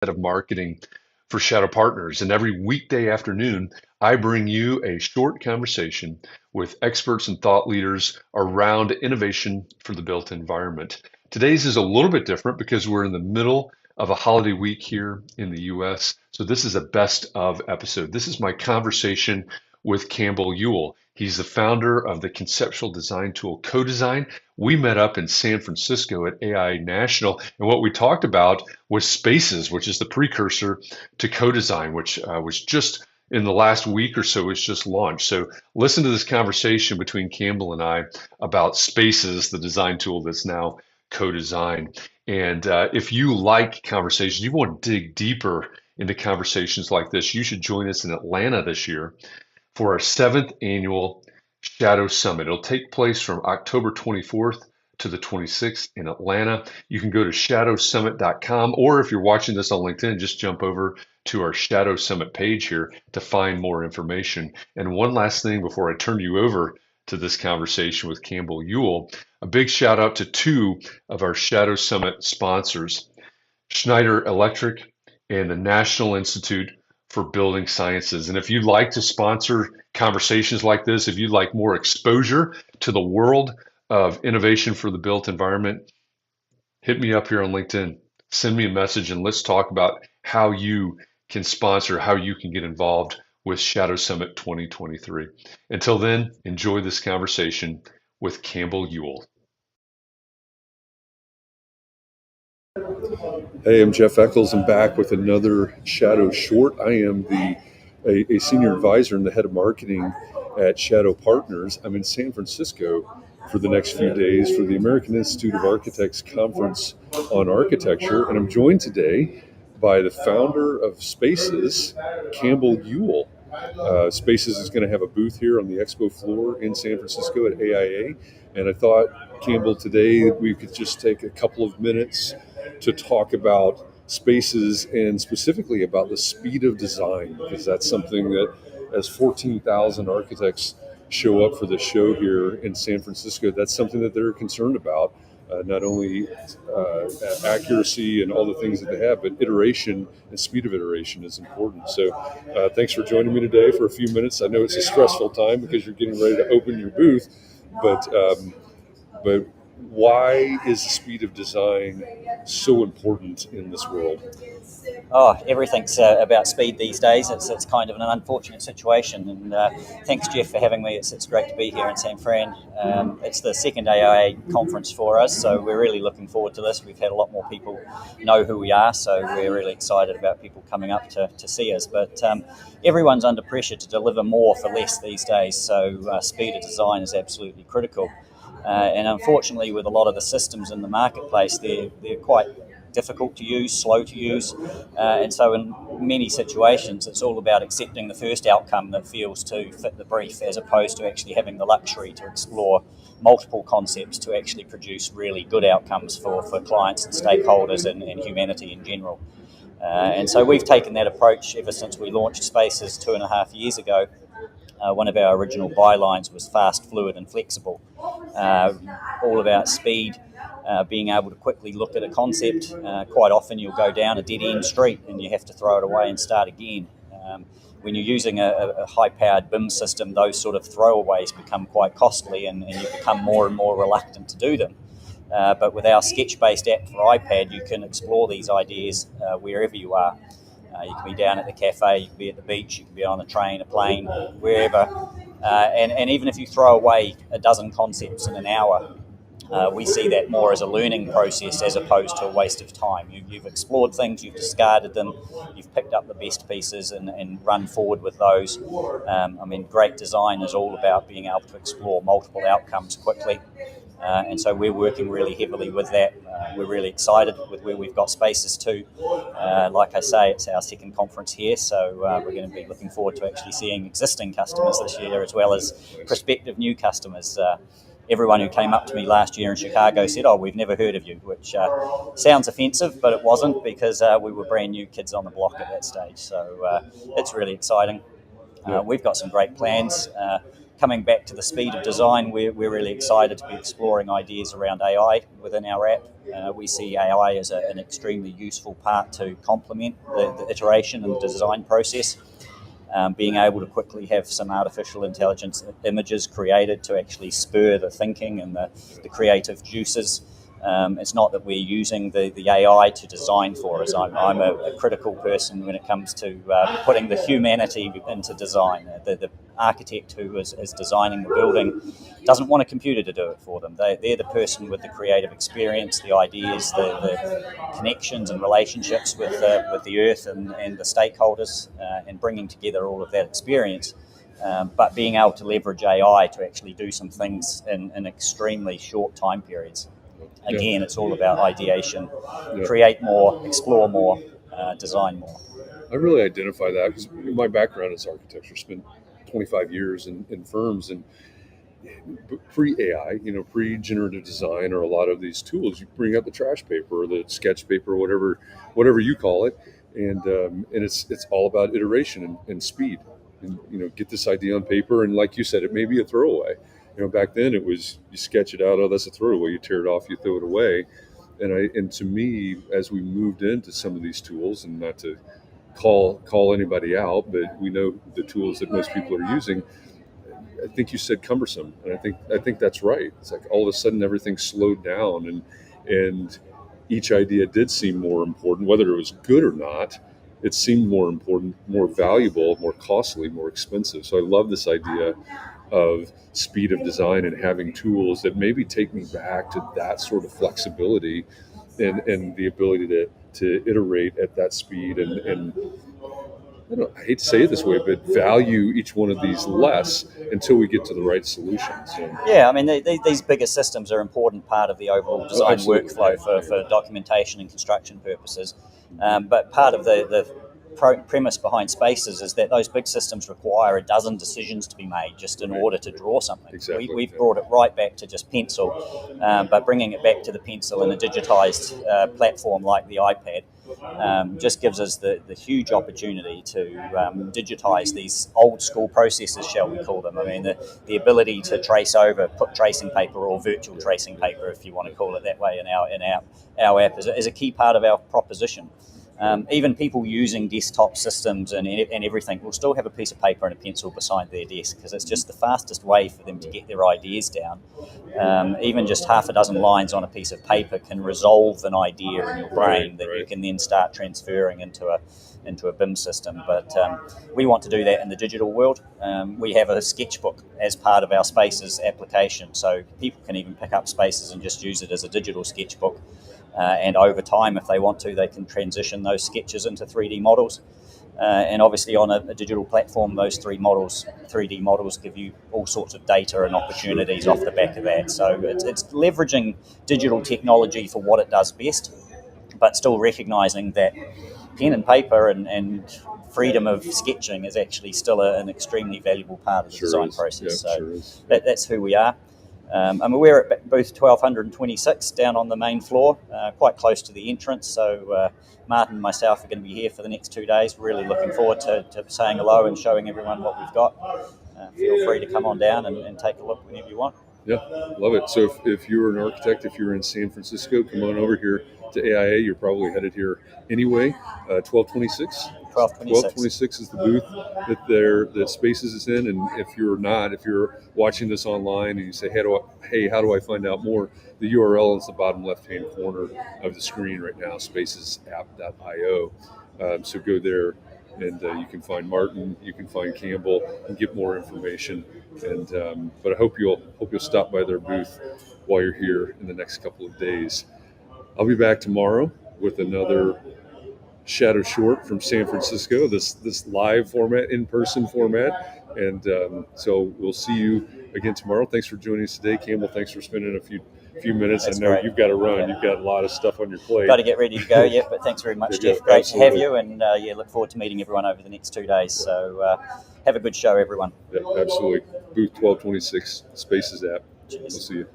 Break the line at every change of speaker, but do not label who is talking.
head of marketing for Shadow Partners. And every weekday afternoon, I bring you a short conversation with experts and thought leaders around innovation for the built environment. Today's is a little bit different because we're in the middle of a holiday week here in the US. So this is a best of episode. This is my conversation with Campbell Yule. He's the founder of the conceptual design tool Codesign. We met up in San Francisco at AI National, and what we talked about was Spaces, which is the precursor to Codesign, which was just in the last week or so was just launched. So listen to this conversation between Campbell and I about Spaces, the design tool that's now Codesign. And if you like conversations, you want to dig deeper into conversations like this, you should join us in Atlanta this year for our seventh annual Shadow Summit. It'll take place from October 24th to the 26th in Atlanta. You can go to shadowsummit.com, or if you're watching this on LinkedIn, just jump over to our Shadow Summit page here to find more information. And one last thing before I turn you over to this conversation with Campbell Yule, a big shout out to two of our Shadow Summit sponsors, Schneider Electric and the National Institute for Building Sciences. And if you'd like to sponsor conversations like this, if you'd like more exposure to the world of innovation for the built environment, hit me up here on LinkedIn. Send me a message and let's talk about how you can sponsor, how you can get involved with Shadow Summit 2023. Until then, enjoy this conversation with Campbell Yule. Hey, I'm Jeff Echols. I'm back with another Shadow Short. I am a senior advisor and the head of marketing at Shadow Partners. I'm in San Francisco for the next few days for the American Institute of Architects Conference on Architecture, and I'm joined today by the founder of Spaces, Campbell Yule. Spaces is going to have a booth here on the expo floor in San Francisco at AIA, and I thought, Campbell, today we could just take a couple of minutes to talk about Spaces and specifically about the speed of design, because that's something that as 14,000 architects show up for the show here in San Francisco, that's something that they're concerned about. Not only accuracy and all the things that they have, but iteration and speed of iteration is important. So thanks for joining me today for a few minutes. I know it's a stressful time because you're getting ready to open your booth, but why is the speed of design so important in this world?
Oh, everything's about speed these days. It's kind of an unfortunate situation. And thanks, Jeff, for having me. It's great to be here in San Fran. It's the second AIA conference for us, so we're really looking forward to this. We've had a lot more people know who we are, so we're really excited about people coming up to see us. But everyone's under pressure to deliver more for less these days, so speed of design is absolutely critical. And unfortunately, with a lot of the systems in the marketplace, they're quite difficult to use, slow to use, and so in many situations it's all about accepting the first outcome that feels to fit the brief, as opposed to actually having the luxury to explore multiple concepts to actually produce really good outcomes for clients and stakeholders and humanity in general. And so we've taken that approach ever since we launched Spaces 2.5 years ago. One of our original bylines was fast, fluid and flexible, all about speed. Being able to quickly look at a concept. Quite often you'll go down a dead-end street and you have to throw it away and start again. When you're using a high-powered BIM system, those sort of throwaways become quite costly and you become more and more reluctant to do them. But with our sketch-based app for iPad, you can explore these ideas wherever you are. You can be down at the cafe, you can be at the beach, you can be on a train, a plane, wherever. And even if you throw away a dozen concepts in an hour, we see that more as a learning process as opposed to a waste of time. You've explored things, you've discarded them, you've picked up the best pieces and run forward with those. Great design is all about being able to explore multiple outcomes quickly. And so we're working really heavily with that. We're really excited with where we've got Spaces too. Like I say, it's our second conference here, so we're going to be looking forward to actually seeing existing customers this year as well as prospective new customers. Everyone who came up to me last year in Chicago said, "Oh, we've never heard of you," which sounds offensive, but it wasn't, because we were brand new kids on the block at that stage. So it's really exciting. We've got some great plans coming back to the speed of design, we're really excited to be exploring ideas around AI within our app. We see AI as an extremely useful part to complement the iteration and the design process. Being able to quickly have some artificial intelligence images created to actually spur the thinking and the creative juices. It's not that we're using the AI to design for us. I'm a critical person when it comes to putting the humanity into design. The architect who is designing the building doesn't want a computer to do it for them. They're the person with the creative experience, the ideas, the connections and relationships with the earth and the stakeholders, and bringing together all of that experience. But being able to leverage AI to actually do some things in extremely short time periods. Again, it's all about ideation, create more, explore more, design more.
I really identify that because my background is architecture. Spent 25 years in firms, and pre-AI, pre-generative design, or a lot of these tools. You bring up the trash paper or the sketch paper, whatever you call it, and it's all about iteration and speed. And get this idea on paper, and like you said, it may be a throwaway. Back then it was you sketch it out. Oh, that's a throwaway. You tear it off, you throw it away. And to me, as we moved into some of these tools, and not to call anybody out, but we know the tools that most people are using. I think you said cumbersome, and I think that's right. It's like all of a sudden everything slowed down, and each idea did seem more important, whether it was good or not. It seemed more important, more valuable, more costly, more expensive. So I love this idea of speed of design and having tools that maybe take me back to that sort of flexibility and the ability to iterate at that speed and I hate to say it this way, but value each one of these less until we get to the right solution. So.
Yeah, I mean, these bigger systems are an important part of the overall design workflow for documentation and construction purposes. But part of the premise behind Spaces is that those big systems require a dozen decisions to be made just in order to draw something.
Exactly.
We've brought it right back to just pencil, but bringing it back to the pencil in a digitized platform like the iPad just gives us the huge opportunity to digitize these old school processes, shall we call them. I mean, the ability to trace over, put tracing paper or virtual tracing paper, if you want to call it that way, in our app is a key part of our proposition. Even people using desktop systems and everything will still have a piece of paper and a pencil beside their desk because it's just the fastest way for them to get their ideas down. Even just half a dozen lines on a piece of paper can resolve an idea in your brain that you can then start transferring into a BIM system. But we want to do that in the digital world. We have a sketchbook as part of our Spaces application, so people can even pick up Spaces and just use it as a digital sketchbook. And over time, if they want to, they can transition those sketches into 3D models. And obviously on a digital platform, those 3D models give you all sorts of data and opportunities off the back of that. So it's leveraging digital technology for what it does best, but still recognizing that pen and paper and freedom of sketching is actually still an extremely valuable part of the design process. That's who we are. We're at booth 1226 down on the main floor, quite close to the entrance. So Martin and myself are going to be here for the next 2 days. Really looking forward to saying hello and showing everyone what we've got. Feel free to come on down and take a look whenever you want.
Yeah, love it. So if you're an architect, if you're in San Francisco, come on over here to AIA. You're probably headed here anyway. 1226. 1226 is the booth that Spaces is in. And if you're watching this online and you say, hey, how do I find out more? The URL is the bottom left-hand corner of the screen right now, spacesapp.io. So go there. And you can find Martin, you can find Campbell, and get more information. And but I hope you'll stop by their booth while you're here in the next couple of days. I'll be back tomorrow with another Shadow Short from San Francisco. This live format, in-person format, and so we'll see you again tomorrow. Thanks for joining us today, Campbell. Thanks for spending a few minutes.
That's
I know
great.
You've got to run. You've got a lot of stuff on your plate.
Got to get ready to go, yeah. But thanks very much, Jeff. Great to have you, and look forward to meeting everyone over the next 2 days. So have a good show, everyone.
Yeah, absolutely. Booth 1226, Spaces app.
Cheers.
We'll see you.